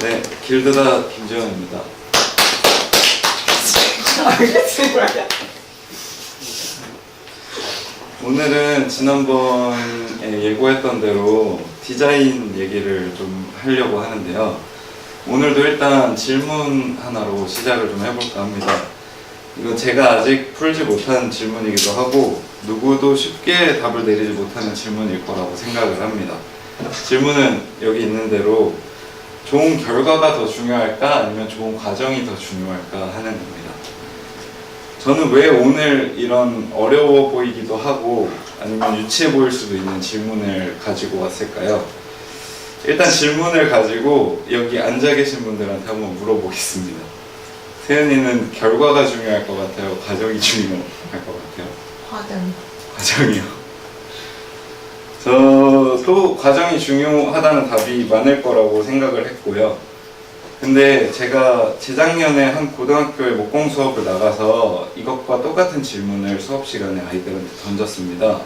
네, 길드다 김재원입니다. 오늘은 지난번에 예고했던 대로 디자인 얘기를 좀 하려고 하는데요. 오늘도 일단 질문 하나로 시작을 좀 해볼까 합니다. 이건 제가 아직 풀지 못한 질문이기도 하고 누구도 쉽게 답을 내리지 못하는 질문일 거라고 생각을 합니다. 질문은 여기 있는 대로 좋은 결과가 더 중요할까 아니면 좋은 과정이 더 중요할까 하는 겁니다. 저는 왜 오늘 이런 어려워 보이기도 하고 아니면 유치해 보일 수도 있는 질문을 가지고 왔을까요? 일단 질문을 가지고 여기 앉아 계신 분들한테 한번 물어보겠습니다. 세연이는 결과가 중요할 것 같아요? 과정이 중요할 것 같아요? 과정이요. 저도 과정이 중요하다는 답이 많을 거라고 생각을 했고요. 근데 제가 재작년에 한 고등학교에 목공 수업을 나가서 이것과 똑같은 질문을 수업 시간에 아이들한테 던졌습니다.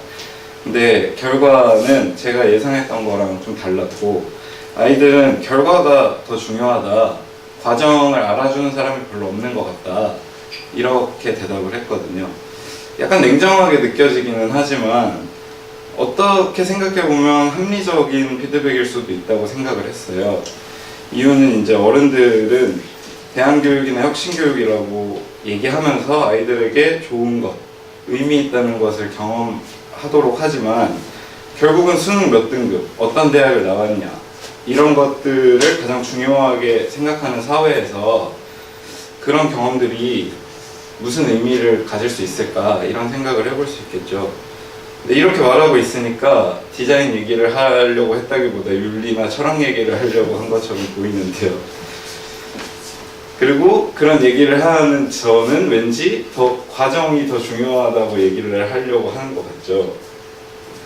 근데 결과는 제가 예상했던 거랑 좀 달랐고 아이들은 결과가 더 중요하다, 과정을 알아주는 사람이 별로 없는 것 같다, 이렇게 대답을 했거든요. 약간 냉정하게 느껴지기는 하지만 어떻게 생각해보면 합리적인 피드백일 수도 있다고 생각을 했어요. 이유는 이제 어른들은 대안교육이나 혁신교육이라고 얘기하면서 아이들에게 좋은 것, 의미 있다는 것을 경험하도록 하지만 결국은 수능 몇 등급, 어떤 대학을 나왔냐, 이런 것들을 가장 중요하게 생각하는 사회에서 그런 경험들이 무슨 의미를 가질 수 있을까, 이런 생각을 해볼 수 있겠죠. 근데 이렇게 말하고 있으니까 디자인 얘기를 하려고 했다기보다 윤리나 철학 얘기를 하려고 한 것처럼 보이는데요. 그리고 그런 얘기를 하는 저는 왠지 더 과정이 더 중요하다고 얘기를 하려고 하는 것 같죠.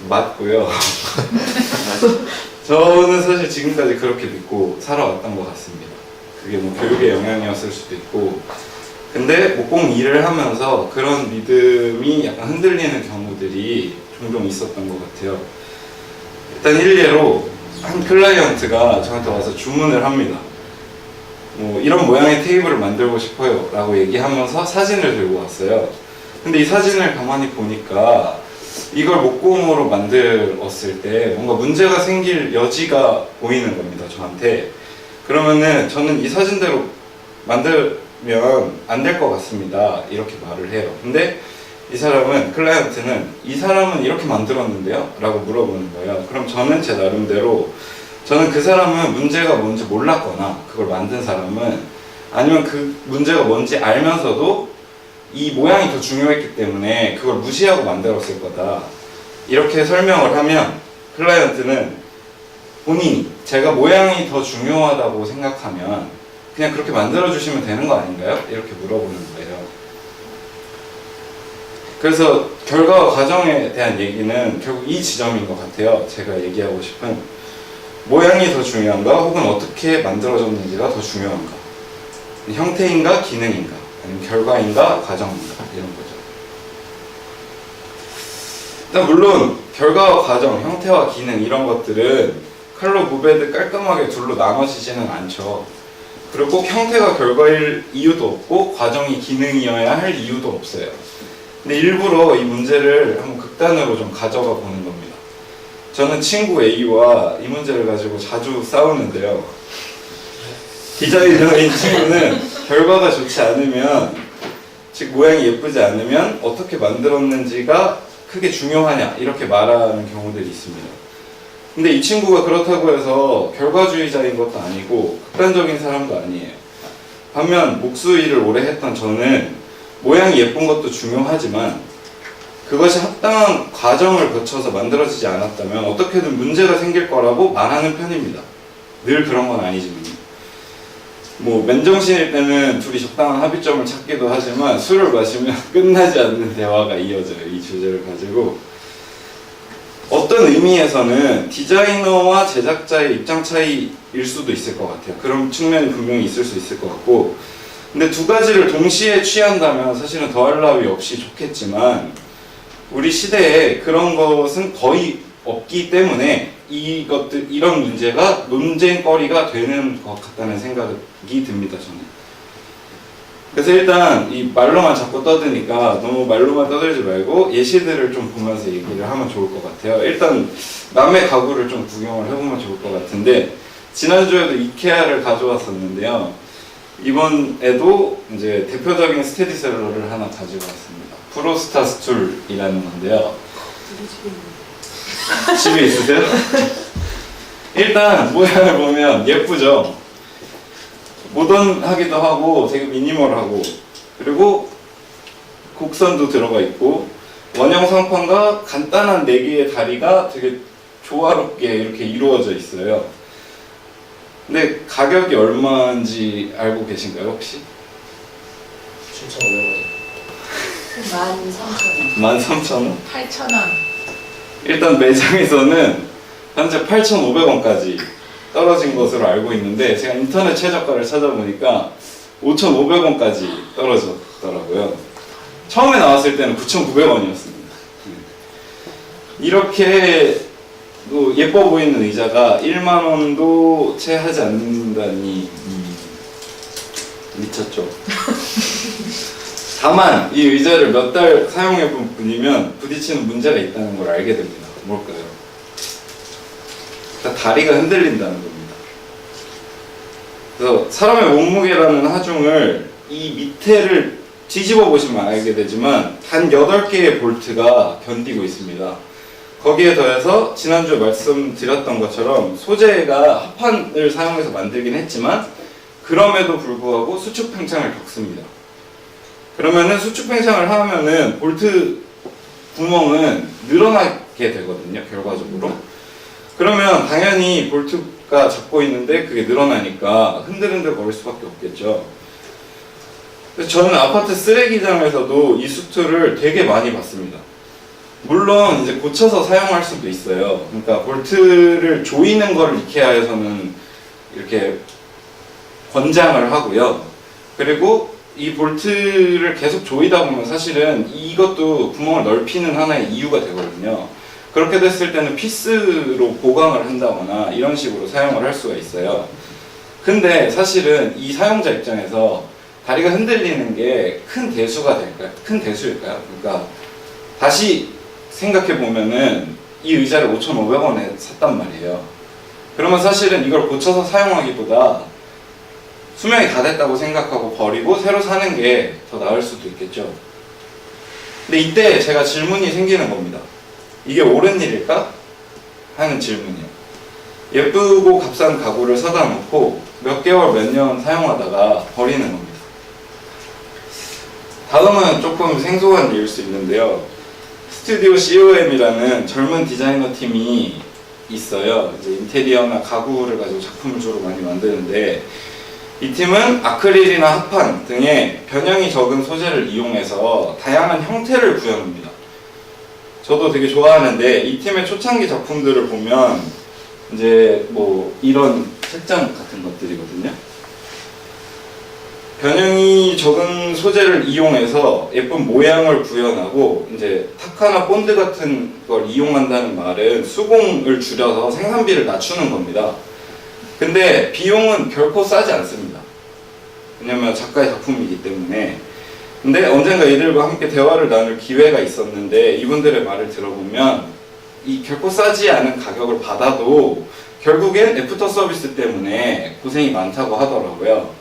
맞고요. 저는 사실 지금까지 그렇게 믿고 살아왔던 것 같습니다. 그게 뭐 교육의 영향이었을 수도 있고, 근데 목공 일을 하면서 그런 믿음이 약간 흔들리는 경우들이 종종 있었던 것 같아요. 일단 일례로 한 클라이언트가 저한테 와서 주문을 합니다. 뭐 이런 모양의 테이블을 만들고 싶어요 라고 얘기하면서 사진을 들고 왔어요. 근데 이 사진을 가만히 보니까 이걸 목공으로 만들었을 때 뭔가 문제가 생길 여지가 보이는 겁니다, 저한테. 그러면은 저는 이 사진대로 만들면 안 될 것 같습니다, 이렇게 말을 해요. 근데 이 사람은, 클라이언트는 이 사람은 이렇게 만들었는데요? 라고 물어보는 거예요. 그럼 저는 제 나름대로, 저는 그 사람은 문제가 뭔지 몰랐거나 그걸 만든 사람은, 아니면 그 문제가 뭔지 알면서도 이 모양이 더 중요했기 때문에 그걸 무시하고 만들었을 거다, 이렇게 설명을 하면 클라이언트는 본인이 제가 모양이 더 중요하다고 생각하면 그냥 그렇게 만들어주시면 되는 거 아닌가요? 이렇게 물어보는 거예요. 그래서 결과와 과정에 대한 얘기는 결국 이 지점인 것 같아요. 제가 얘기하고 싶은, 모양이 더 중요한가 혹은 어떻게 만들어졌는지가 더 중요한가, 형태인가 기능인가, 아니면 결과인가 과정인가, 이런 거죠. 일단 물론 결과와 과정, 형태와 기능, 이런 것들은 칼로 구배듯 깔끔하게 둘로 나눠지지는 않죠. 그리고 꼭 형태가 결과일 이유도 없고 과정이 기능이어야 할 이유도 없어요. 근데 일부러 이 문제를 한번 극단으로 좀 가져가 보는 겁니다. 저는 친구 A와 이 문제를 가지고 자주 싸우는데요. 디자이너인 친구는 결과가 좋지 않으면, 즉 모양이 예쁘지 않으면 어떻게 만들었는지가 크게 중요하냐, 이렇게 말하는 경우들이 있습니다. 근데 이 친구가 그렇다고 해서 결과주의자인 것도 아니고 극단적인 사람도 아니에요. 반면 목수일을 오래 했던 저는 모양이 예쁜 것도 중요하지만 그것이 합당한 과정을 거쳐서 만들어지지 않았다면 어떻게든 문제가 생길 거라고 말하는 편입니다. 늘 그런 건 아니지만. 뭐 맨정신일 때는 둘이 적당한 합의점을 찾기도 하지만 술을 마시면 끝나지 않는 대화가 이어져요, 이 주제를 가지고. 어떤 의미에서는 디자이너와 제작자의 입장 차이일 수도 있을 것 같아요. 그런 측면이 분명히 있을 수 있을 것 같고, 근데 두 가지를 동시에 취한다면 사실은 더할 나위 없이 좋겠지만 우리 시대에 그런 것은 거의 없기 때문에 이런 문제가 논쟁거리가 되는 것 같다는 생각이 듭니다, 저는. 그래서 일단 이 말로만 자꾸 떠드니까 너무 말로만 떠들지 말고 예시들을 좀 보면서 얘기를 하면 좋을 것 같아요. 일단 남의 가구를 좀 구경을 해보면 좋을 것 같은데, 지난주에도 이케아를 가져왔었는데요. 이번에도 이제 대표적인 스테디셀러를 하나 가지고 왔습니다. 프로스타 스툴이라는 건데요. 집에 있으세요? 일단 모양을 보면 예쁘죠? 모던하기도 하고 되게 미니멀하고, 그리고 곡선도 들어가 있고 원형 상판과 간단한 4개의 다리가 되게 조화롭게 이렇게 이루어져 있어요. 근데 가격이 얼마인지 알고 계신가요, 혹시? 13,000원. 13,000원? 8,000원. 일단 매장에서는 현재 8,500원까지 떨어진 것으로 알고 있는데, 제가 인터넷 최저가를 찾아보니까 5,500원까지 떨어졌더라고요. 처음에 나왔을 때는 9,900원이었습니다. 이렇게 예뻐 보이는 의자가 1만 원도 채 하지 않는다니 미쳤죠. 다만 이 의자를 몇 달 사용해 본 분이면 부딪히는 문제가 있다는 걸 알게 됩니다. 뭘까요? 다리가 흔들린다는 겁니다. 그래서 사람의 몸무게라는 하중을 이 밑에를 뒤집어 보시면 알게 되지만 단 8개의 볼트가 견디고 있습니다. 거기에 더해서 지난주에 말씀드렸던 것처럼 소재가 합판을 사용해서 만들긴 했지만 그럼에도 불구하고 수축 팽창을 겪습니다. 그러면은 수축 팽창을 하면은 볼트 구멍은 늘어나게 되거든요, 결과적으로. 그러면 당연히 볼트가 잡고 있는데 그게 늘어나니까 흔들흔들 거릴 수밖에 없겠죠. 그래서 저는 아파트 쓰레기장에서도 이 수트를 되게 많이 봤습니다. 물론 이제 고쳐서 사용할 수도 있어요. 그러니까 볼트를 조이는 걸 이케아에서는 이렇게 권장을 하고요. 그리고 이 볼트를 계속 조이다 보면 사실은 이것도 구멍을 넓히는 하나의 이유가 되거든요. 그렇게 됐을 때는 피스로 보강을 한다거나 이런 식으로 사용을 할 수가 있어요. 근데 사실은 이 사용자 입장에서 다리가 흔들리는 게 큰 대수가 될까요? 큰 대수일까요? 그러니까 다시 생각해 보면은 이 의자를 5,500원에 샀단 말이에요. 그러면 사실은 이걸 고쳐서 사용하기보다 수명이 다 됐다고 생각하고 버리고 새로 사는 게 더 나을 수도 있겠죠. 근데 이때 제가 질문이 생기는 겁니다. 이게 옳은 일일까? 하는 질문이요. 예쁘고 값싼 가구를 사다 놓고 몇 개월 몇 년 사용하다가 버리는 겁니다. 다음은 조금 생소한 일일 수 있는데요. 스튜디오 COM이라는 젊은 디자이너 팀이 있어요. 이제 인테리어나 가구를 가지고 작품을 주로 많이 만드는데, 이 팀은 아크릴이나 합판 등의 변형이 적은 소재를 이용해서 다양한 형태를 구현합니다. 저도 되게 좋아하는데 이 팀의 초창기 작품들을 보면 이제 뭐 이런 책장 같은 것들이거든요. 변형이 적은 소재를 이용해서 예쁜 모양을 구현하고, 이제 타카나 본드 같은 걸 이용한다는 말은 수공을 줄여서 생산비를 낮추는 겁니다. 근데 비용은 결코 싸지 않습니다. 왜냐면 작가의 작품이기 때문에. 근데 언젠가 이들과 함께 대화를 나눌 기회가 있었는데 이분들의 말을 들어보면 이 결코 싸지 않은 가격을 받아도 결국엔 애프터 서비스 때문에 고생이 많다고 하더라고요.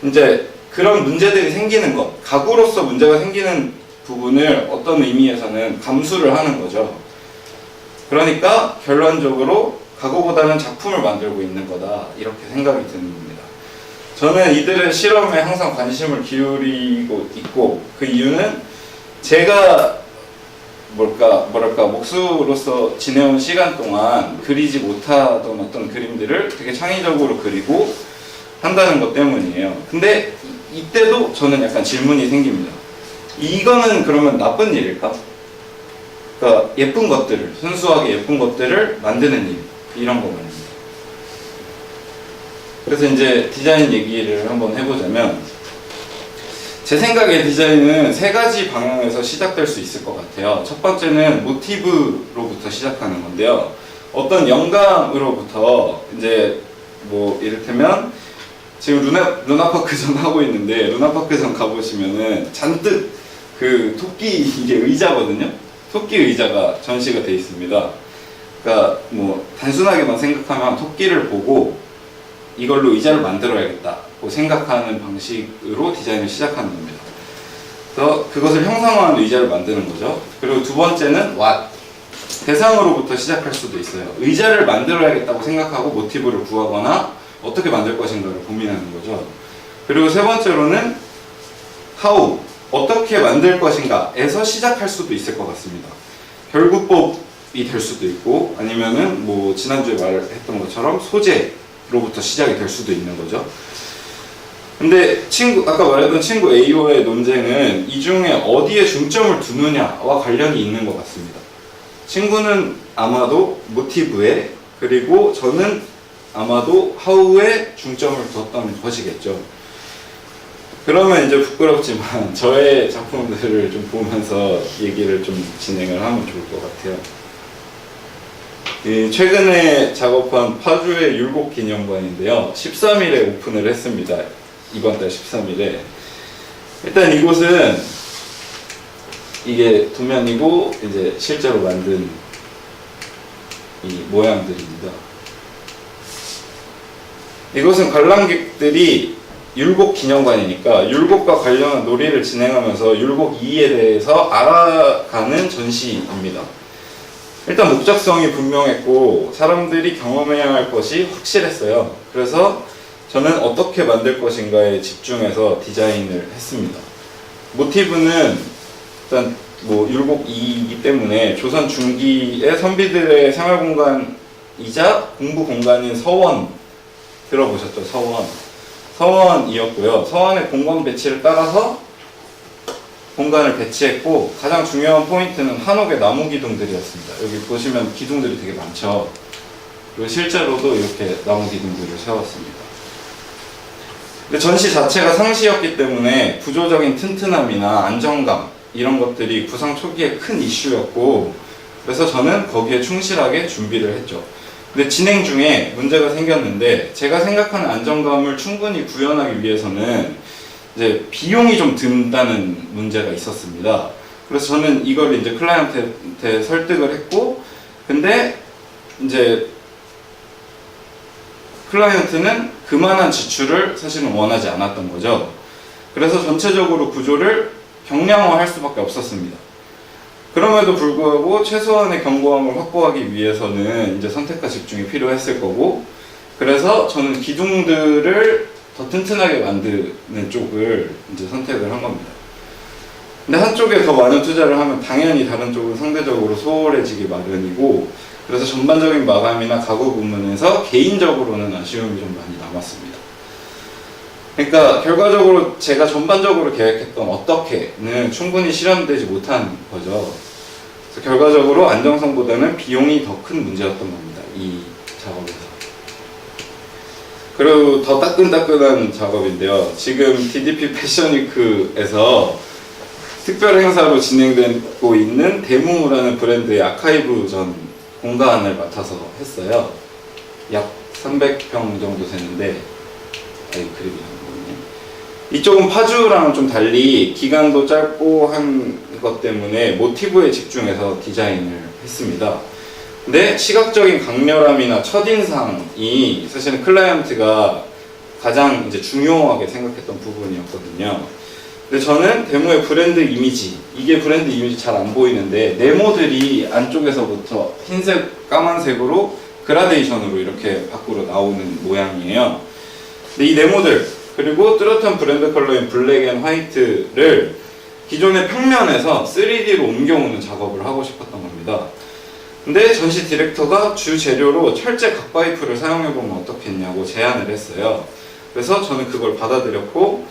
이제 그런 문제들이 생기는 것, 가구로서 문제가 생기는 부분을 어떤 의미에서는 감수를 하는 거죠. 그러니까 결론적으로 가구보다는 작품을 만들고 있는 거다, 이렇게 생각이 드는 겁니다. 저는 이들의 실험에 항상 관심을 기울이고 있고, 그 이유는 제가 뭐랄까 목수로서 지내온 시간 동안 그리지 못하던 어떤 그림들을 되게 창의적으로 그리고 한다는 것 때문이에요. 근데 이때도 저는 약간 질문이 생깁니다. 이거는 그러면 나쁜 일일까? 그러니까 예쁜 것들을, 순수하게 예쁜 것들을 만드는 일, 이런 거 말입니다. 그래서 이제 디자인 얘기를 한번 해보자면, 제 생각에 디자인은 3가지 방향에서 시작될 수 있을 것 같아요. 첫 번째는 모티브로부터 시작하는 건데요. 어떤 영감으로부터 이제 뭐 이를테면 지금 루나파크전 하고 있는데 루나파크전 가보시면은 잔뜩 그 토끼 이게 의자거든요. 토끼 의자가 전시가 돼 있습니다. 그러니까 뭐 단순하게만 생각하면 토끼를 보고 이걸로 의자를 만들어야겠다고 생각하는 방식으로 디자인을 시작하는 겁니다. 그래서 그것을 형상화한 의자를 만드는 거죠. 그리고 두 번째는 what 대상으로부터 시작할 수도 있어요. 의자를 만들어야겠다고 생각하고 모티브를 구하거나 어떻게 만들 것인가를 고민하는 거죠. 그리고 세 번째로는 how 어떻게 만들 것인가에서 시작할 수도 있을 것 같습니다. 결구법이 될 수도 있고 아니면은 뭐 지난주에 말했던 것처럼 소재로부터 시작이 될 수도 있는 거죠. 근데 아까 말했던 친구 A와의 논쟁은 이 중에 어디에 중점을 두느냐와 관련이 있는 것 같습니다. 친구는 아마도 모티브에 그리고 저는 아마도 how에 중점을 뒀던 것이겠죠. 그러면 이제 부끄럽지만 저의 작품들을 좀 보면서 얘기를 좀 진행을 하면 좋을 것 같아요. 최근에 작업한 파주의 율곡 기념관인데요. 13일에 오픈을 했습니다. 이번 달 13일에. 일단 이곳은 이게 도면이고 이제 실제로 만든 이 모양들입니다. 이것은 관람객들이 율곡 기념관이니까 율곡과 관련한 놀이를 진행하면서 율곡 2에 대해서 알아가는 전시입니다. 일단 목적성이 분명했고 사람들이 경험해야 할 것이 확실했어요. 그래서 저는 어떻게 만들 것인가에 집중해서 디자인을 했습니다. 모티브는 일단 뭐 율곡 2이기 때문에 조선 중기의 선비들의 생활 공간이자 공부 공간인 서원 들어보셨죠? 서원이었고요. 서원의 공간 배치를 따라서 공간을 배치했고 가장 중요한 포인트는 한옥의 나무 기둥들이었습니다. 여기 보시면 기둥들이 되게 많죠. 그리고 실제로도 이렇게 나무 기둥들을 세웠습니다. 근데 전시 자체가 상시였기 때문에 구조적인 튼튼함이나 안정감 이런 것들이 구상 초기에 큰 이슈였고 그래서 저는 거기에 충실하게 준비를 했죠. 근데 진행 중에 문제가 생겼는데 제가 생각하는 안정감을 충분히 구현하기 위해서는 이제 비용이 좀 든다는 문제가 있었습니다. 그래서 저는 이걸 이제 클라이언트한테 설득을 했고 근데 이제 클라이언트는 그만한 지출을 사실은 원하지 않았던 거죠. 그래서 전체적으로 구조를 경량화할 수밖에 없었습니다. 그럼에도 불구하고 최소한의 견고함을 확보하기 위해서는 이제 선택과 집중이 필요했을 거고 그래서 저는 기둥들을 더 튼튼하게 만드는 쪽을 이제 선택을 한 겁니다. 근데 한쪽에 더 많은 투자를 하면 당연히 다른 쪽은 상대적으로 소홀해지기 마련이고 그래서 전반적인 마감이나 가구 부분에서 개인적으로는 아쉬움이 좀 많이 남았습니다. 그러니까 결과적으로 제가 전반적으로 계획했던 어떻게는 충분히 실현되지 못한 거죠. 그래서 결과적으로 안정성보다는 비용이 더 큰 문제였던 겁니다. 이 작업에서. 그리고 더 따끈따끈한 작업인데요. 지금 DDP 패션위크에서 특별 행사로 진행되고 있는 데무라는 브랜드의 아카이브전 공간을 맡아서 했어요. 약 300평 정도 되는데 그림이 나오거든요. 이쪽은 파주랑은 좀 달리 기간도 짧고 한 것 때문에 모티브에 집중해서 디자인을 했습니다. 근데 시각적인 강렬함이나 첫인상이 사실은 클라이언트가 가장 이제 중요하게 생각했던 부분이었거든요. 근데 저는 데모의 브랜드 이미지, 이게 브랜드 이미지 잘 안 보이는데 네모들이 안쪽에서부터 흰색, 까만색으로 그라데이션으로 이렇게 밖으로 나오는 모양이에요. 근데 이 네모들 그리고 뚜렷한 브랜드 컬러인 블랙 앤 화이트를 기존의 평면에서 3D로 옮겨오는 작업을 하고 싶었던 겁니다. 근데 전시 디렉터가 주 재료로 철제 각파이프를 사용해보면 어떻겠냐고 제안을 했어요. 그래서 저는 그걸 받아들였고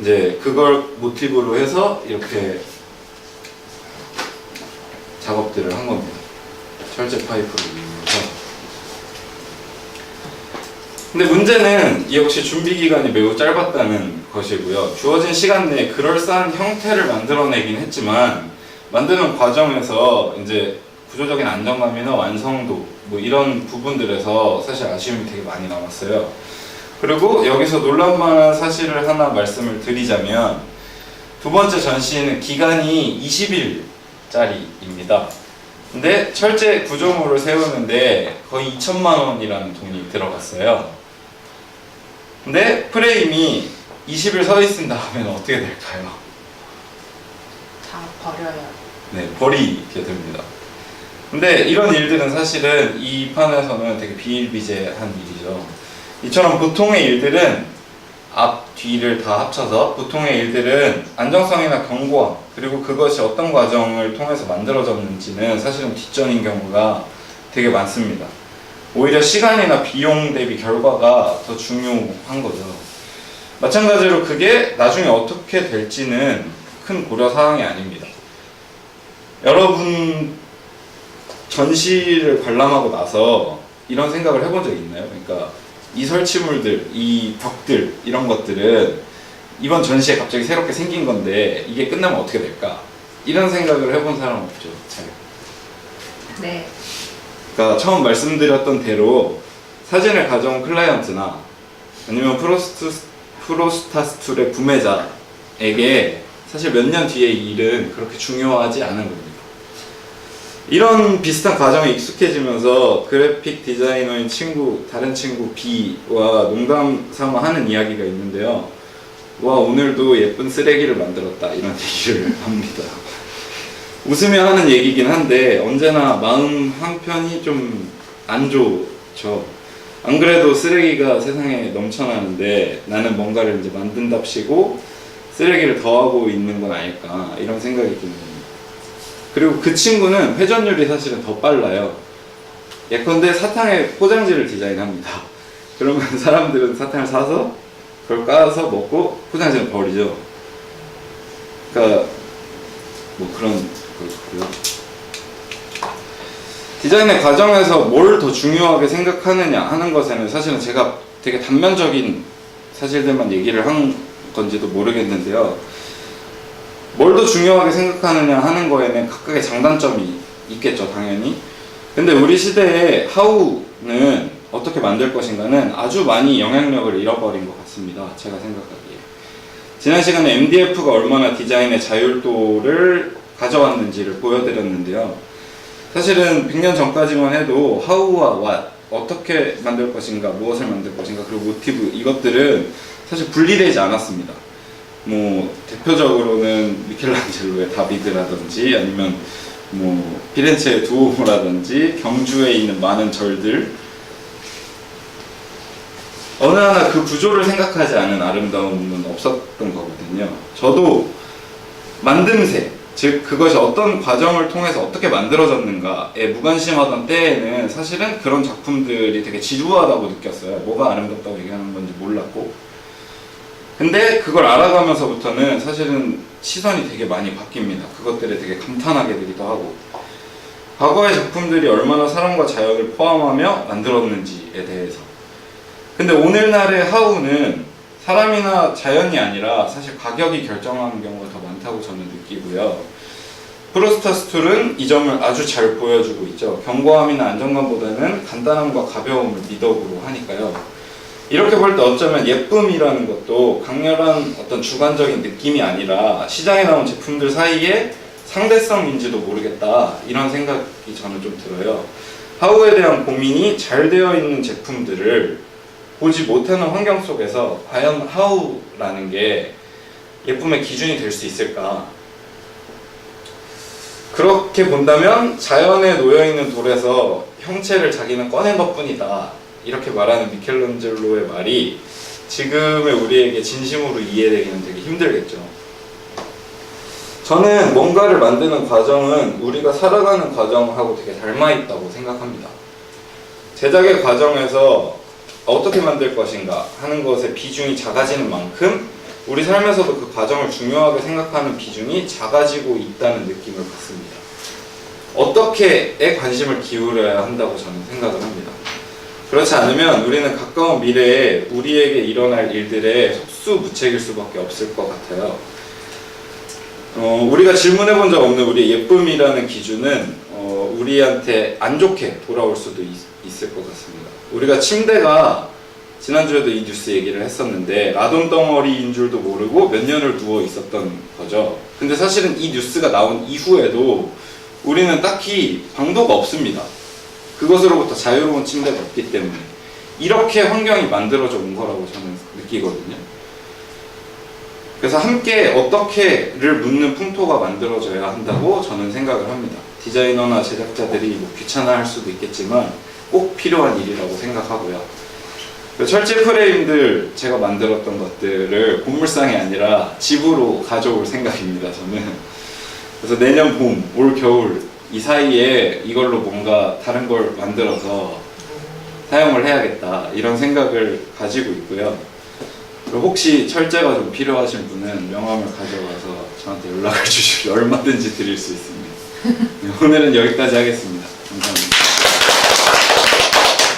이제 그걸 모티브로 해서 이렇게 작업들을 한 겁니다. 철제 파이프를 이용해서. 근데 문제는 역시 준비 기간이 매우 짧았다는 것이고요. 주어진 시간 내에 그럴싸한 형태를 만들어내긴 했지만 만드는 과정에서 이제 구조적인 안정감이나 완성도 뭐 이런 부분들에서 사실 아쉬움이 되게 많이 남았어요. 그리고 여기서 놀랄만한 사실을 하나 말씀을 드리자면 두 번째 전시는 기간이 20일짜리입니다. 근데 철제 구조물을 세우는데 거의 2천만 원이라는 돈이 들어갔어요. 근데 프레임이 20일 서 있은 다음에는 어떻게 될까요? 다 버려요. 네, 버리게 됩니다. 근데 이런 일들은 사실은 이 판에서는 되게 비일비재한 일이죠. 이처럼 보통의 일들은 앞, 뒤를 다 합쳐서 보통의 일들은 안정성이나 견고함 그리고 그것이 어떤 과정을 통해서 만들어졌는지는 사실은 뒷전인 경우가 되게 많습니다. 오히려 시간이나 비용 대비 결과가 더 중요한 거죠. 마찬가지로 그게 나중에 어떻게 될지는 큰 고려 사항이 아닙니다. 여러분 전시를 관람하고 나서 이런 생각을 해본 적 있나요? 그러니까 이 설치물들, 이 벽들 이런 것들은 이번 전시에 갑자기 새롭게 생긴 건데 이게 끝나면 어떻게 될까? 이런 생각을 해본 사람 없죠? 잘. 네. 그러니까 처음 말씀드렸던 대로 사진을 가져온 클라이언트나 아니면 프로스타스툴의 구매자에게 사실 몇 년 뒤의 일은 그렇게 중요하지 않은 겁니다. 이런 비슷한 과정에 익숙해지면서 그래픽 디자이너인 친구, 다른 친구 B와 농담 삼아 하는 이야기가 있는데요. 와, 오늘도 예쁜 쓰레기를 만들었다 이런 얘기를 합니다. 웃으며 하는 얘기긴 한데 언제나 마음 한편이 좀 안 좋죠. 안 그래도 쓰레기가 세상에 넘쳐나는데 나는 뭔가를 이제 만든답시고 쓰레기를 더하고 있는 건 아닐까 이런 생각이 듭니다. 그리고 그 친구는 회전율이 사실은 더 빨라요. 예컨대 사탕의 포장지를 디자인합니다. 그러면 사람들은 사탕을 사서 그걸 까서 먹고 포장지는 버리죠. 그러니까 뭐 그런 거고요. 디자인의 과정에서 뭘 더 중요하게 생각하느냐 하는 것에는 사실은 제가 되게 단면적인 사실들만 얘기를 한 건지도 모르겠는데요. 뭘 더 중요하게 생각하느냐 하는 거에는 각각의 장단점이 있겠죠, 당연히. 근데 우리 시대의 하우는 어떻게 만들 것인가는 아주 많이 영향력을 잃어버린 것 같습니다, 제가 생각하기에. 지난 시간에 MDF가 얼마나 디자인의 자율도를 가져왔는지를 보여드렸는데요. 사실은 100년 전까지만 해도 하우와 왓, 어떻게 만들 것인가, 무엇을 만들 것인가, 그리고 모티브, 이것들은 사실 분리되지 않았습니다. 뭐 대표적으로는 미켈란젤로의 다비드라든지 아니면 뭐 피렌체의 두오모라든지 경주에 있는 많은 절들, 어느 하나 그 구조를 생각하지 않은 아름다움은 없었던 거거든요. 저도 만듦새, 즉 그것이 어떤 과정을 통해서 어떻게 만들어졌는가에 무관심하던 때에는 사실은 그런 작품들이 되게 지루하다고 느꼈어요. 뭐가 아름답다고 얘기하는 건지 몰랐고. 근데 그걸 알아가면서부터는 사실은 시선이 되게 많이 바뀝니다. 그것들에 되게 감탄하게 되기도 하고, 과거의 작품들이 얼마나 사람과 자연을 포함하며 만들었는지에 대해서. 근데 오늘날의 하우는 사람이나 자연이 아니라 사실 가격이 결정하는 경우가 더 많다고 저는 느끼고요. 프로스타스툴은 이 점을 아주 잘 보여주고 있죠. 견고함이나 안정감보다는 간단함과 가벼움을 미덕으로 하니까요. 이렇게 볼 때 어쩌면 예쁨이라는 것도 강렬한 어떤 주관적인 느낌이 아니라 시장에 나온 제품들 사이에 상대성인지도 모르겠다, 이런 생각이 저는 좀 들어요. 하우에 대한 고민이 잘 되어 있는 제품들을 보지 못하는 환경 속에서 과연 하우라는 게 예쁨의 기준이 될 수 있을까? 그렇게 본다면 자연에 놓여있는 돌에서 형체를 자기는 꺼낸 것뿐이다, 이렇게 말하는 미켈란젤로의 말이 지금의 우리에게 진심으로 이해되기는 되게 힘들겠죠. 저는 뭔가를 만드는 과정은 우리가 살아가는 과정하고 되게 닮아있다고 생각합니다. 제작의 과정에서 어떻게 만들 것인가 하는 것의 비중이 작아지는 만큼 우리 삶에서도 그 과정을 중요하게 생각하는 비중이 작아지고 있다는 느낌을 받습니다. 어떻게에 관심을 기울여야 한다고 저는 생각을 합니다. 그렇지 않으면 우리는 가까운 미래에 우리에게 일어날 일들에 속수무책일 수밖에 없을 것 같아요. 우리가 질문해 본 적 없는 우리의 예쁨이라는 기준은 우리한테 안 좋게 돌아올 수도 있을 것 같습니다. 우리가 침대가 지난주에도 이 뉴스 얘기를 했었는데 라돈 덩어리인 줄도 모르고 몇 년을 누워 있었던 거죠. 근데 사실은 이 뉴스가 나온 이후에도 우리는 딱히 방도가 없습니다. 그것으로부터 자유로운 침대가 없기 때문에 이렇게 환경이 만들어져 온 거라고 저는 느끼거든요. 그래서 함께 어떻게를 묻는 풍토가 만들어져야 한다고 저는 생각을 합니다. 디자이너나 제작자들이 뭐 귀찮아할 수도 있겠지만 꼭 필요한 일이라고 생각하고요. 철제 프레임들 제가 만들었던 것들을 본물상이 아니라 집으로 가져올 생각입니다. 저는. 그래서 내년 봄, 올 겨울 이 사이에 이걸로 뭔가 다른 걸 만들어서 사용을 해야겠다 이런 생각을 가지고 있고요. 그리고 혹시 철제가 좀 필요하신 분은 명함을 가져와서 저한테 연락을 주시면 얼마든지 드릴 수 있습니다. 오늘은 여기까지 하겠습니다.